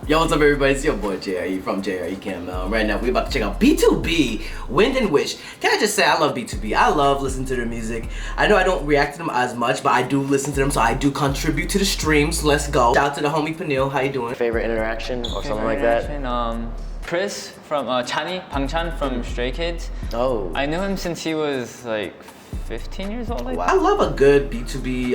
Yo, what's up everybody? It's your boy JRE from Jrekml. Right now we're about to check out BTOB, Wind and Wish. Can I just say I love BTOB. I love listening to their music. I know I don't react to them as much, but I do listen to them, so I do contribute to the streams. Let's go. Shout out to the homie Peniel. How you doing? Favorite interaction or something like that? Chris from Chani, Bangchan from Stray Kids. Oh. I knew him since he was like 15 years old. Wow. I love a good BTOB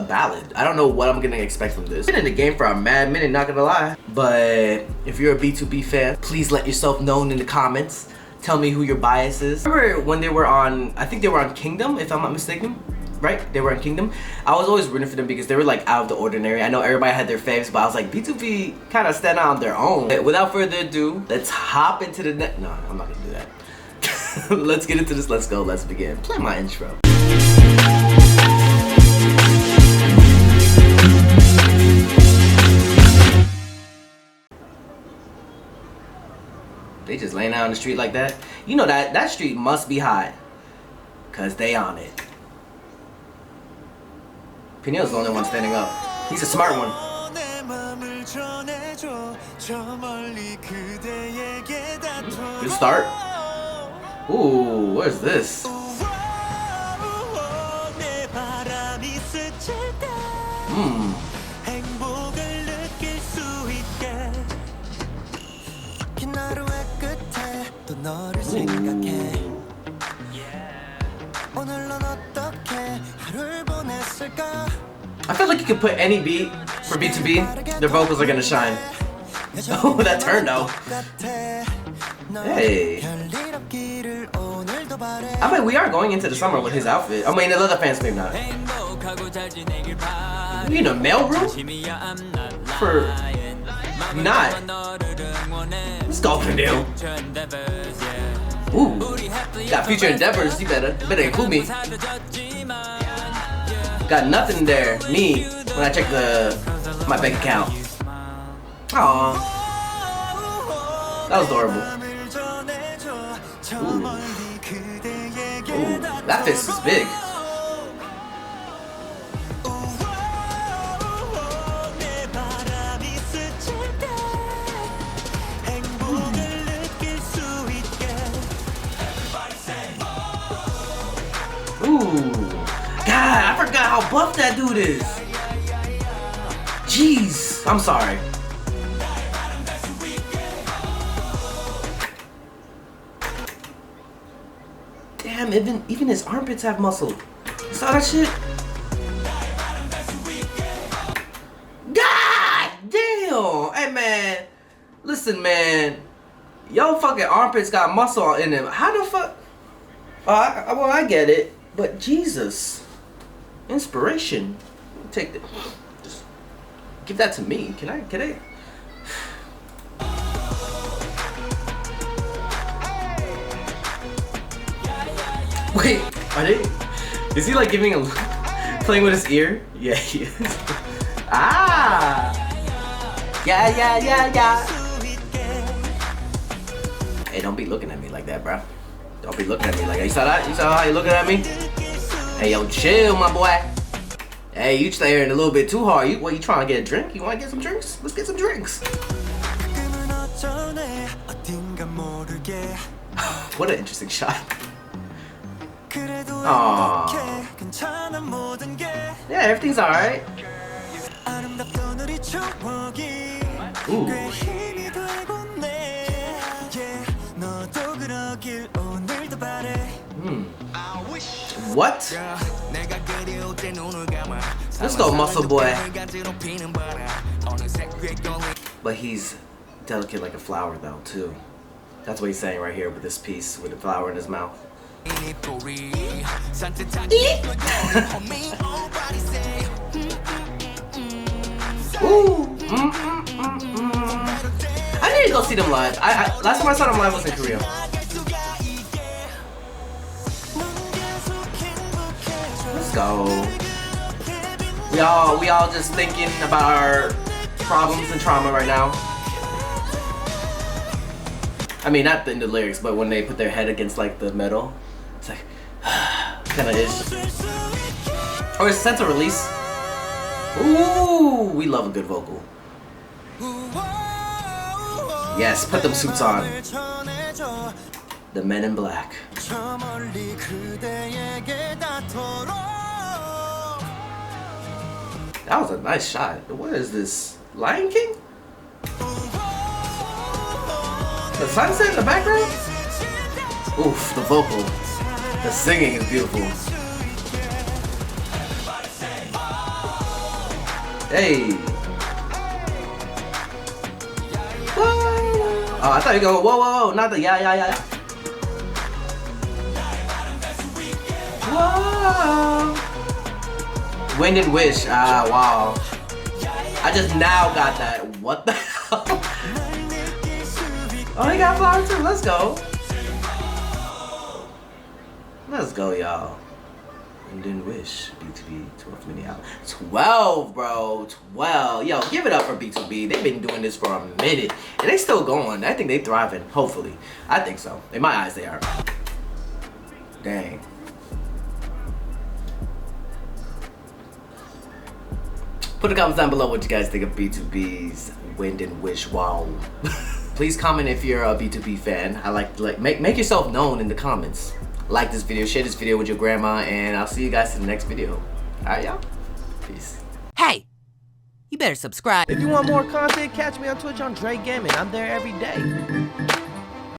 ballad. I don't know what I'm gonna expect from this. Been in the game for a mad minute, not gonna lie. But if you're a BTOB fan, please let yourself known in the comments. Tell me who your bias is. Remember when they were on, I think they were on Kingdom, if I'm not mistaken. Right? They were on Kingdom. I was always rooting for them because they were like out of the ordinary. I know everybody had their faves, but I was like, BTOB kind of stand out on their own. Without further ado, let's hop into the net. No, I'm not gonna do that. Let's get into this. Let's go. Let's begin. Play my intro. They just laying out on the street like that. You know that street must be hot, cause they on it. Peniel's the only one standing up. He's a smart one. Good start. Ooh, what is this? I feel like you could put any beat for BTOB, their vocals are gonna shine. Oh, that turned though. Hey. I mean, we are going into the summer with his outfit. I mean, the other fans maybe not. You in a mailroom? For not. Let's go, Peniel. Ooh, got future endeavors. You better include me. Got nothing there. Me when I check my bank account. Aww, that was adorable. Ooh. Ooh, that fist is big. Ooh, God, I forgot how buff that dude is. Jeez, I'm sorry. Damn, even his armpits have muscle. You saw that shit? God damn! Hey man, listen man, yo fucking armpits got muscle in them. How the fuck? Well, I get it, but Jesus, inspiration. Take that. Just give that to me. Can I? Wait, are they? Is he like giving a playing with his ear? Yeah, he is. Ah! Yeah. Hey, don't be looking at me like that, bro. Don't be looking at me like that. You saw that? You saw how you looking at me? Hey, yo, chill, my boy. Hey, you staring a little bit too hard. You trying to get a drink? You want to get some drinks? Let's get some drinks. What an interesting shot. Aww. Yeah, everything's alright. Ooh. What? Let's go, muscle boy. But he's delicate like a flower though, too. That's what he's saying right here with this piece, with the flower in his mouth. Ooh. I need to go see them live. Last time I saw them live was in Korea. Let's go. We all just thinking about our problems and trauma right now. I mean, not in the lyrics, but when they put their head against like the metal, it's like kind of is. Or it's a sense of release. Ooh, we love a good vocal. Yes, put them suits on. The Men in Black. That was a nice shot. What is this? Lion King? The sunset in the background? Oof, the vocal. The singing is beautiful. Hey. Whoa. Oh, I thought you go, whoa, whoa, not the yeah. Whoa. Wind and Wish. Ah, wow. I just now got that. What the hell? Oh, he got flower too. Let's go. Let's go, y'all. Wind and Wish. BTOB 12 minute out. 12, bro. 12. Yo, give it up for BTOB. They've been doing this for a minute. And they still going. I think they thriving. Hopefully. I think so. In my eyes, they are. Dang. Put the comments down below what you guys think of BTOB's Wind and Wish. Wow. Please comment if you're a BTOB fan. I like make yourself known in the comments. Like this video, share this video with your grandma, and I'll see you guys in the next video. Alright, y'all? Peace. Hey! You better subscribe. If you want more content, catch me on Twitch on JREAMERS. I'm there every day.